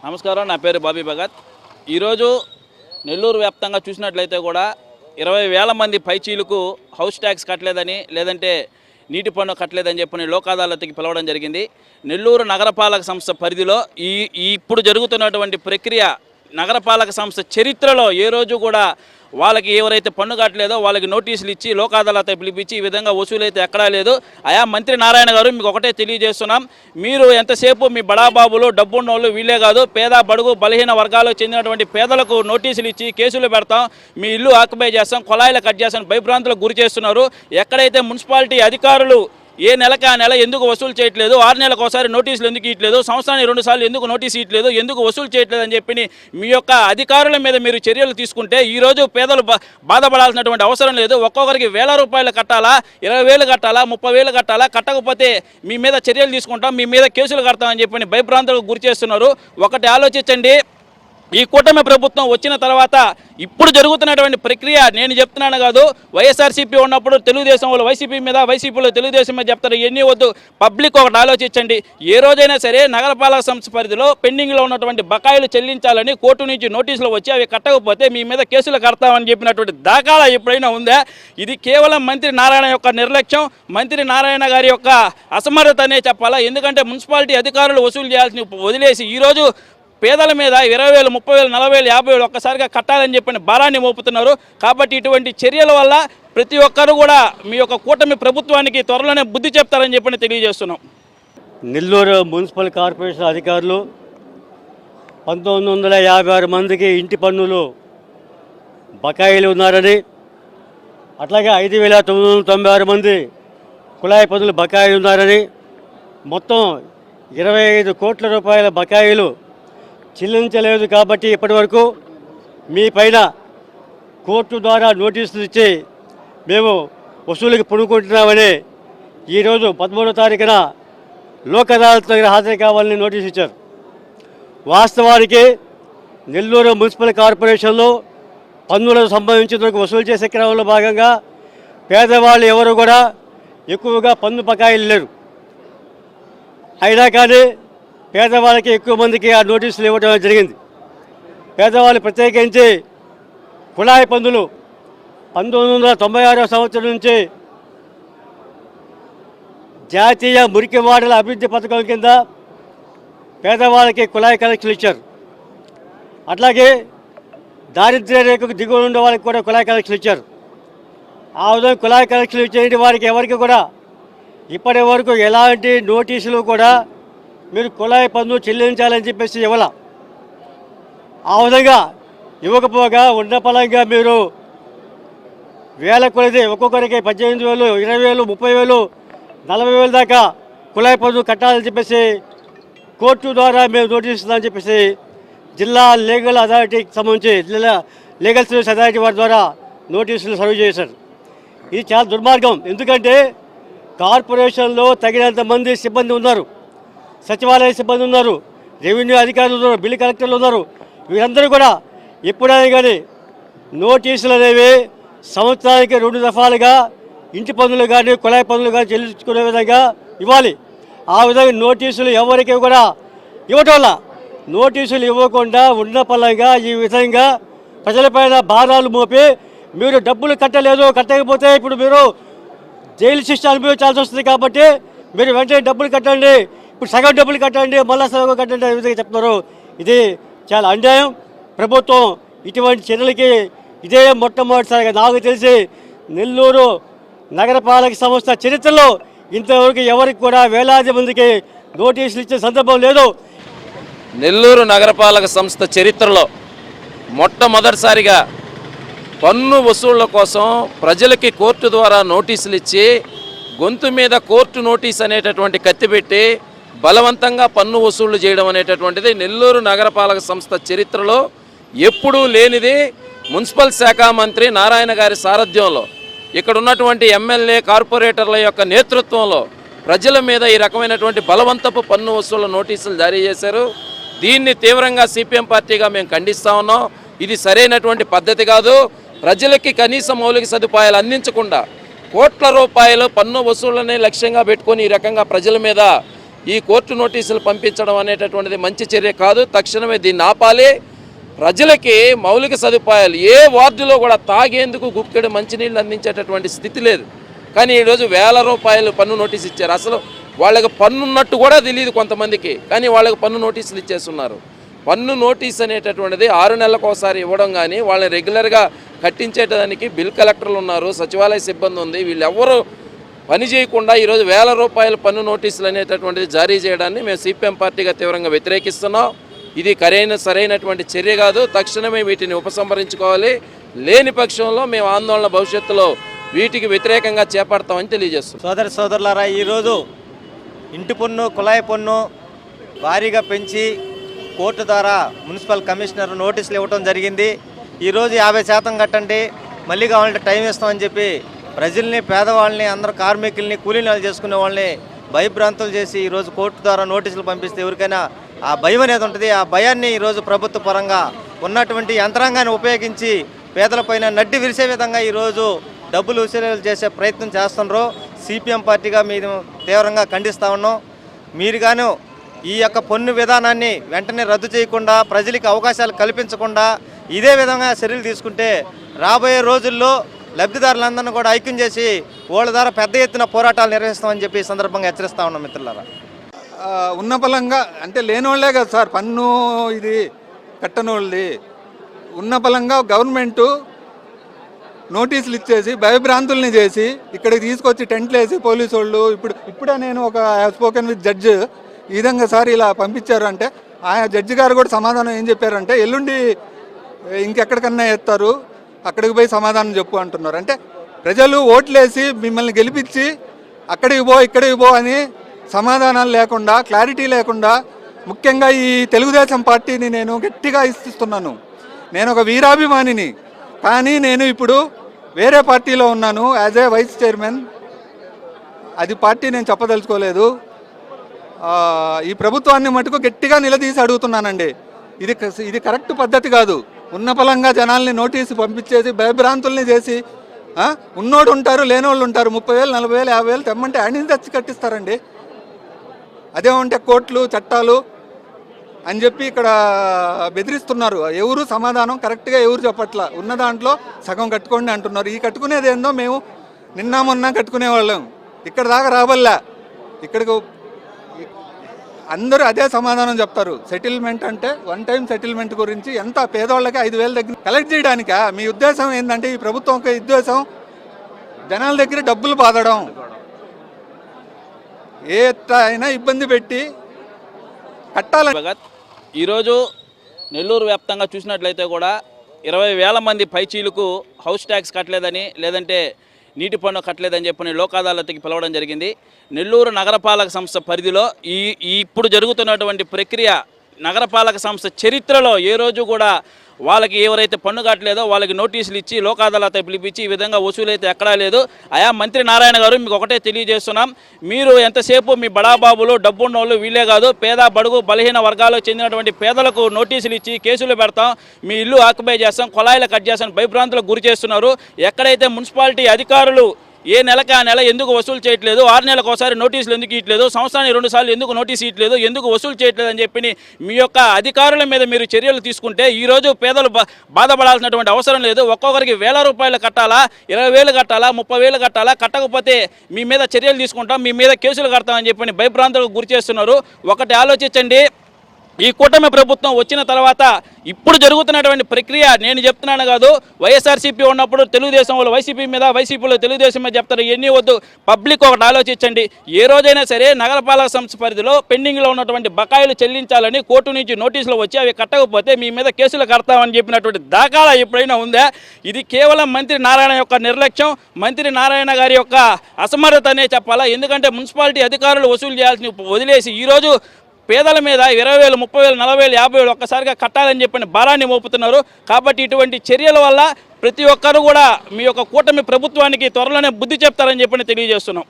నమస్కారం, నా పేరు బాబీ భగత్. ఈరోజు నెల్లూరు వ్యాప్తంగా చూసినట్లయితే కూడా 20,000 మంది పైచీలకు హౌస్ ట్యాక్స్ కట్టలేదని, లేదంటే నీటి పన్ను కట్టలేదని చెప్పని లోక్ అదాలత్కి పిలవడం జరిగింది. నెల్లూరు నగరపాలక సంస్థ పరిధిలో ఇప్పుడు జరుగుతున్నటువంటి ప్రక్రియ నగరపాలక సంస్థ చరిత్రలో ఏ రోజు కూడా వాళ్ళకి ఎవరైతే పన్ను కట్టలేదో వాళ్ళకి నోటీసులు ఇచ్చి లోక్ అదాలత్ పిలిపించి ఈ విధంగా వసూలైతే ఎక్కడా లేదు. అయా మంత్రి నారాయణ గారు, మీకు ఒకటే తెలియజేస్తున్నాం, మీరు ఎంతసేపు మీ బడాబాబులు డబ్బున్నోళ్ళు వీళ్ళే కాదు, పేద బడుగు బలహీన వర్గాలకు చెందినటువంటి పేదలకు నోటీసులు ఇచ్చి కేసులు పెడతాం, మీ ఇల్లు ఆక్యుపై చేస్తాం, కొలాయిలు కట్ చేస్తాం, భయభ్రాంతులకు గురి చేస్తున్నారు. ఎక్కడైతే మున్సిపాలిటీ అధికారులు ఏ నెలకి ఆ నెల ఎందుకు వసూలు చేయట్లేదు, 6 నెలలకు ఒకసారి నోటీసులు ఎందుకు ఇవ్వట్లేదు, సంవత్సరానికి 2 సార్లు ఎందుకు నోటీసు ఇవ్వట్లేదు, ఎందుకు వసూలు చేయట్లేదు అని చెప్పి మీ యొక్క అధికారుల మీద మీరు చర్యలు తీసుకుంటే ఈరోజు పేదలు బాధపడాల్సినటువంటి అవసరం లేదు. ఒక్కొక్కరికి 1,000 రూపాయలు కట్టాలా, 20,000 కట్టాలా, 30,000 కట్టాలా, కట్టకపోతే మీ మీద చర్యలు తీసుకుంటాం, మీ మీద కేసులు కడతామని చెప్పి భయభ్రాంతులకు గురి చేస్తున్నారు. ఒకటి ఆలోచించండి, ఈ కూటమి ప్రభుత్వం వచ్చిన తర్వాత ఇప్పుడు జరుగుతున్నటువంటి ప్రక్రియ నేను చెప్తున్నాను కాదు, వైఎస్ఆర్సీపీ ఉన్నప్పుడు తెలుగుదేశం వాళ్ళు వైసీపీ మీద, వైసీపీలో తెలుగుదేశం మీద చెప్తారు, ఎన్ని వద్దు. పబ్లిక్ ఒకటి ఆలోచించండి, ఏ రోజైనా సరే నగరపాలక సంస్థ పరిధిలో పెండింగ్లో ఉన్నటువంటి బకాయిలు చెల్లించాలని కోర్టు నుంచి నోటీసులు వచ్చి అవి కట్టకపోతే మీ మీద కేసులు కడతామని చెప్పినటువంటి దాఖలా ఎప్పుడైనా ఉందా? ఇది కేవలం మంత్రి నారాయణ యొక్క నిర్లక్ష్యం, మంత్రి నారాయణ గారి యొక్క అసమర్థత అనే చెప్పాలా. ఎందుకంటే మున్సిపాలిటీ అధికారులు వసూలు చేయాల్సిన వదిలేసి ఈరోజు పేదల మీద 20,000, 30,000, 40,000, 50,000 ఒక్కసారిగా కట్టాలని చెప్పని భారాన్ని మోపుతున్నారు. కాబట్టి ఇటువంటి చర్యల వల్ల ప్రతి ఒక్కరు కూడా మీ యొక్క కూటమి ప్రభుత్వానికి త్వరలోనే బుద్ధి చెప్తారని చెప్పని తెలియజేస్తున్నాం. నెల్లూరు మున్సిపల్ కార్పొరేషన్ అధికారులు 1956 మందికి ఇంటి పన్నులు బకాయిలు ఉన్నారని, అట్లాగే 5,996 మంది కుళాయి పన్నులు బకాయిలు ఉన్నారని, మొత్తం 25 కోట్ల రూపాయల బకాయిలు చెల్లించలేదు. కాబట్టి ఇప్పటివరకు మీ పైన కోర్టు ద్వారా నోటీసులు ఇచ్చి మేము వసూలుకి పుడుకుంటున్నామని ఈరోజు 13వ తారీఖున లోక్ అదాలత్ దగ్గర హాజరు కావాలని నోటీసు ఇచ్చారు. వాస్తవానికి నెల్లూరు మున్సిపల్ కార్పొరేషన్లో పన్నులకు సంబంధించిన వసూలు చేసే క్రమంలో భాగంగా పేదవాళ్ళు ఎవరు కూడా ఎక్కువగా పన్ను బకాయిలు లేరు. అయినా కానీ పేదవాళ్ళకి ఎక్కువ మందికి ఆ నోటీసులు ఇవ్వడం జరిగింది. పేదవాళ్ళు ప్రత్యేకించి కుళాయి పన్నులు 1996 సంవత్సరం నుంచి జాతీయ మురికి వాడల అభివృద్ధి పథకం కింద పేదవాళ్ళకి కుళాయి కనెక్షన్లు ఇచ్చారు. అట్లాగే దారిద్ర్య రేఖకు దిగువ ఉండే వాళ్ళకి కూడా కుళాయి కనెక్షన్లు ఇచ్చారు. ఆ విధంగా కుళాయి కనెక్షన్లు ఇచ్చే వారికి ఎవరికి కూడా ఇప్పటి వరకు ఎలాంటి నోటీసులు కూడా మీరు కుళాయి పన్ను చెల్లించాలని చెప్పేసి ఇవ్వాల. ఆ విధంగా ఇవ్వకపోగా ఉన్న పలంగా మీరు వేల కొలది ఒక్కొక్కరికి 18,000, 20,000, 30,000, 40,000 దాకా కుళాయి పన్ను కట్టాలని చెప్పేసి కోర్టు ద్వారా మేము నోటీసు ఇస్తామని చెప్పేసి జిల్లా లీగల్ అథారిటీకి సంబంధించి జిల్లా లీగల్ సర్వీస్ అథారిటీ వారి ద్వారా నోటీసులు సర్వ్ చేశారు. ఇది చాలా దుర్మార్గం. ఎందుకంటే కార్పొరేషన్లో తగినంత మంది సిబ్బంది ఉన్నారు, సచివాలయ సిబ్బంది ఉన్నారు, రెవెన్యూ అధికారులు ఉన్నారు, బిల్లు కలెక్టర్లు ఉన్నారు. వీరందరూ కూడా ఎప్పుడైనా కానీ నోటీసులు అనేవి సంవత్సరానికి 2 దఫాలుగా ఇంటి పన్నులు కానీ కుళాయి పన్నులు కానీ చెల్లించుకునే విధంగా ఇవ్వాలి. ఆ విధంగా నోటీసులు ఎవరికి కూడా ఇవ్వటం వల్ల నోటీసులు ఇవ్వకుండా ఉన్న పలంగా ఈ విధంగా ప్రజలపైన భారాలు మోపి మీరు డబ్బులు కట్టకపోతే ఇప్పుడు మీరు జైలు శిక్ష అనుభవించాల్సి వస్తుంది. కాబట్టి మీరు వెంటనే డబ్బులు కట్టండి, ఇప్పుడు సగం డబ్బులు కట్టండి, మళ్ళీ సగం కట్టండి అనే విధంగా చెప్తున్నారు. ఇది చాలా అన్యాయం. ప్రభుత్వం ఇటువంటి చర్యలకి ఇదే మొట్టమొదటిసారిగా నాకు తెలిసి నెల్లూరు నగరపాలక సంస్థ చరిత్రలో ఇంతవరకు ఎవరికి కూడా వేలాది మందికి నోటీసులు ఇచ్చే సందర్భం లేదు. నెల్లూరు నగరపాలక సంస్థ చరిత్రలో మొట్టమొదటిసారిగా పన్ను వసూళ్ల కోసం ప్రజలకి కోర్టు ద్వారా నోటీసులు ఇచ్చి గొంతు మీద కోర్టు నోటీస్ అనేటటువంటి కత్తి పెట్టి బలవంతంగా పన్ను వసూళ్లు చేయడం అనేటటువంటిది నెల్లూరు నగరపాలక సంస్థ చరిత్రలో ఎప్పుడూ లేనిది. మున్సిపల్ శాఖ మంత్రి నారాయణ గారి సారథ్యంలో ఇక్కడ ఉన్నటువంటి ఎమ్మెల్యే కార్పొరేటర్ల యొక్క నేతృత్వంలో ప్రజల మీద ఈ రకమైనటువంటి బలవంతపు పన్ను వసూళ్ల నోటీసులు జారీ చేశారు. దీన్ని తీవ్రంగా సిపిఎం పార్టీగా మేము ఖండిస్తా ఉన్నాం. ఇది సరైనటువంటి పద్ధతి కాదు. ప్రజలకి కనీస మౌలిక సదుపాయాలు అందించకుండా కోట్ల రూపాయలు పన్ను వసూళ్లనే లక్ష్యంగా పెట్టుకొని ఈ రకంగా ప్రజల మీద ఈ కోర్టు నోటీసులు పంపించడం అనేటటువంటిది మంచి చర్య కాదు. తక్షణమే దీన్ని ఆపాలి. ప్రజలకి మౌలిక సదుపాయాలు ఏ వార్డులో కూడా తాగేందుకు గుక్కెడు మంచినీళ్ళు అందించేటటువంటి స్థితి లేదు. కానీ ఈరోజు వేల రూపాయలు పన్ను నోటీసు ఇచ్చారు. అసలు వాళ్ళకి పన్ను ఉన్నట్టు కూడా తెలియదు కొంతమందికి, కానీ వాళ్ళకి పన్ను నోటీసులు ఇచ్చేస్తున్నారు. పన్ను నోటీస్ అనేటటువంటిది 6 నెలలకు ఒకసారి ఇవ్వడం, కానీ వాళ్ళని రెగ్యులర్గా కట్టించేటానికి బిల్ కలెక్టర్లు ఉన్నారు, సచివాలయ సిబ్బంది ఉంది. వీళ్ళెవ్వరూ పని చేయకుండా ఈరోజు వేల రూపాయల పన్ను నోటీసులు అనేటటువంటిది జారీ చేయడాన్ని మేము సిపిఎం పార్టీగా తీవ్రంగా వ్యతిరేకిస్తున్నాం. ఇది సరైనటువంటి చర్య కాదు. తక్షణమే వీటిని ఉపసంహరించుకోవాలి. లేని పక్షంలో మేము ఆందోళన భవిష్యత్తులో వీటికి వ్యతిరేకంగా చేపడతామని తెలియజేస్తున్నాం. సోదరులారా, ఈరోజు ఇంటి పన్ను, కుళాయి పన్ను భారీగా పెంచి కోర్టు ద్వారా మున్సిపల్ కమిషనర్ నోటీసులు ఇవ్వడం జరిగింది. ఈరోజు 50% కట్టండి, మళ్ళీ కావాలంటే టైం ఇస్తామని చెప్పి ప్రజల్ని, పేదవాళ్ళని, అందరూ కార్మికుల్ని, కూలీనాలు చేసుకునే వాళ్ళని భయభ్రాంతులు చేసి ఈరోజు కోర్టు ద్వారా నోటీసులు పంపిస్తే ఎవరికైనా ఆ భయం అనేది ఉంటుంది. ఆ భయాన్ని ఈరోజు ప్రభుత్వ పరంగా ఉన్నటువంటి యంత్రాంగాన్ని ఉపయోగించి పేదలపైన నడ్డి విరిసే విధంగా ఈరోజు డబ్బులు వసూలు చేసే ప్రయత్నం చేస్తున్నారు. సిపిఎం పార్టీగా మేము తీవ్రంగా ఖండిస్తూ ఉన్నాం. మీరు గాను ఈ యొక్క పన్ను విధానాన్ని వెంటనే రద్దు చేయకుండా, ప్రజలకు అవకాశాలు కల్పించకుండా ఇదే విధంగా చర్యలు తీసుకుంటే రాబోయే రోజుల్లో లబ్ధిదారులందరినీ కూడా ఐక్యం చేసి వాళ్ళ ద్వారా పెద్ద ఎత్తున పోరాటాలు నిర్వహిస్తామని చెప్పి ఈ సందర్భంగా హెచ్చరిస్తా ఉన్నాం. మిత్రులారా, ఉన్న బలంగా అంటే లేనోళ్లే కదా సార్ పన్ను ఇది కట్టనోళ్ళది. ఉన్న బలంగా గవర్నమెంటు నోటీసులు ఇచ్చేసి భయభ్రాంతుల్ని చేసి ఇక్కడికి తీసుకొచ్చి టెంట్లు వేసి పోలీసు వాళ్ళు ఇప్పుడే నేను ఒక స్పోకెన్ విత్ జడ్జ్ ఈ విధంగా సార్ ఇలా పంపించారు అంటే, ఆయన జడ్జి గారు కూడా సమాధానం ఏం చెప్పారంటే, ఎల్లుండి ఇంకెక్కడికన్నా ఎత్తారు, అక్కడికి పోయి సమాధానం చెప్పు అంటున్నారు. అంటే ప్రజలు ఓట్లేసి మిమ్మల్ని గెలిపించి అక్కడికి పో ఇక్కడికి పో అని సమాధానాలు లేకుండా, క్లారిటీ లేకుండా, ముఖ్యంగా ఈ తెలుగుదేశం పార్టీని నేను గట్టిగా ఇస్తున్నాను. నేను ఒక వీరాభిమానిని, కానీ నేను ఇప్పుడు వేరే పార్టీలో ఉన్నాను యాజ్ ఏ వైస్ చైర్మన్. అది పార్టీ నేను చెప్పదలుచుకోలేదు. ఈ ప్రభుత్వాన్ని మటుకు గట్టిగా నిలదీసి అడుగుతున్నానండి. ఇది కరెక్ట్ పద్ధతి కాదు. ఉన్న పలంగా జనాల్ని నోటీసు పంపించేసి భయభ్రాంతుల్ని చేసి ఉన్నోడు ఉంటారు, లేనోళ్ళు ఉంటారు. 30,000, 40,000, 50,000 తెమ్మంటే ఆయన తెచ్చి కట్టిస్తారండి. అదేమంటే కోర్టులు, చట్టాలు అని చెప్పి ఇక్కడ బెదిరిస్తున్నారు. ఎవరు సమాధానం కరెక్ట్గా ఎవరు చెప్పట్లా. ఉన్న దాంట్లో సగం కట్టుకోండి అంటున్నారు. ఈ కట్టుకునేది ఏందో మేము నిన్న మొన్న కట్టుకునేవాళ్ళం, ఇక్కడ దాకా రాబల్లా. ఇక్కడికి అందరూ అదే సమాధానం చెప్తారు. సెటిల్మెంట్ అంటే వన్ టైం సెటిల్మెంట్ గురించి ఎంత పేదవాళ్ళకి 5,000 దగ్గర కలెక్ట్ చేయడానికా? మీ ఉద్దేశం ఏంటంటే, ఈ ప్రభుత్వం యొక్క ఉద్దేశం జనాల దగ్గర డబ్బులు బాదడం, ఏ అయినా ఇబ్బంది పెట్టి కట్టాలని. ఈరోజు నెల్లూరు వ్యాప్తంగా చూసినట్లయితే కూడా 20,000 మంది పైచీలకు హౌస్ ట్యాక్స్ కట్టలేదని, లేదంటే నీటి పన్ను కట్టలేదని చెప్పని లోక్ అదాలత్కి పిలవడం జరిగింది. నెల్లూరు నగరపాలక సంస్థ పరిధిలో ఇప్పుడు జరుగుతున్నటువంటి ప్రక్రియ నగరపాలక సంస్థ చరిత్రలో ఏ రోజు కూడా వాళ్ళకి ఎవరైతే పన్ను కట్టలేదో వాళ్ళకి నోటీసులు ఇచ్చి లోక్ అదాలత్ పిలిపించి ఈ విధంగా వసూలైతే ఎక్కడా లేదు. అయా మంత్రి నారాయణ గారు, మీకు ఒకటే తెలియజేస్తున్నాం, మీరు ఎంతసేపు మీ బడాబాబులు, డబ్బున్నోళ్ళు వీళ్ళే కాదు, పేద బడుగు బలహీన వర్గాలకు చెందినటువంటి పేదలకు నోటీసులు ఇచ్చి కేసులు పెడతాం, మీ ఇల్లు ఆక్యుపై చేస్తాం, కొలాయిలు కట్ చేస్తాం, భయభ్రాంతులకు గురి చేస్తున్నారు. ఎక్కడైతే మున్సిపాలిటీ అధికారులు ఏ నెలకి ఆ నెల ఎందుకు వసూలు చేయట్లేదు, 6 నెలలకు ఒకసారి నోటీసులు ఎందుకు ఇవ్వట్లేదు, సంవత్సరానికి 2 సార్లు ఎందుకు నోటీసు ఇవ్వట్లేదు, ఎందుకు వసూలు చేయట్లేదు అని చెప్పి మీ యొక్క అధికారుల మీద మీరు చర్యలు తీసుకుంటే ఈరోజు పేదలు బాధపడాల్సినటువంటి అవసరం లేదు. ఒక్కొక్కరికి 1,000 రూపాయలు కట్టాలా, 20,000 కట్టాలా, 30,000 కట్టాలా, కట్టకపోతే మీ మీద చర్యలు తీసుకుంటాం, మీ మీద కేసులు కడతామని చెప్పి భయభ్రాంతులకు గురి చేస్తున్నారు. ఒకటి ఆలోచించండి, ఈ కూటమి ప్రభుత్వం వచ్చిన తర్వాత ఇప్పుడు జరుగుతున్నటువంటి ప్రక్రియ నేను చెప్తున్నాను కాదు, వైఎస్ఆర్సీపీ ఉన్నప్పుడు తెలుగుదేశం వాళ్ళు వైసీపీ మీద, వైసీపీలో తెలుగుదేశం మీద చెప్తారు. ఎన్ని వద్దు, పబ్లిక్ ఒకటి ఆలోచించండి. ఏ రోజైనా సరే నగరపాలక సంస్థ పరిధిలో పెండింగ్లో ఉన్నటువంటి బకాయిలు చెల్లించాలని కోర్టు నుంచి నోటీసులు వచ్చి అవి కట్టకపోతే మీ మీద కేసులు కడతామని చెప్పినటువంటి దాఖలా ఎప్పుడైనా ఉందా? ఇది కేవలం మంత్రి నారాయణ యొక్క నిర్లక్ష్యం, మంత్రి నారాయణ గారి యొక్క అసమర్థత అనే చెప్పాలా. ఎందుకంటే మున్సిపాలిటీ అధికారులు వసూలు చేయాల్సిన వదిలేసి ఈరోజు పేదల మీద 20,000, 30,000, 40,000, 50,000 ఒక్కసారిగా కట్టాలని చెప్పిన భారాన్ని మోపుతున్నారు. కాబట్టి ఇటువంటి చర్యల వల్ల ప్రతి ఒక్కరు కూడా మీ యొక్క కూటమి ప్రభుత్వానికి త్వరలోనే బుద్ధి చెప్తారని చెప్పి తెలియజేస్తున్నాం.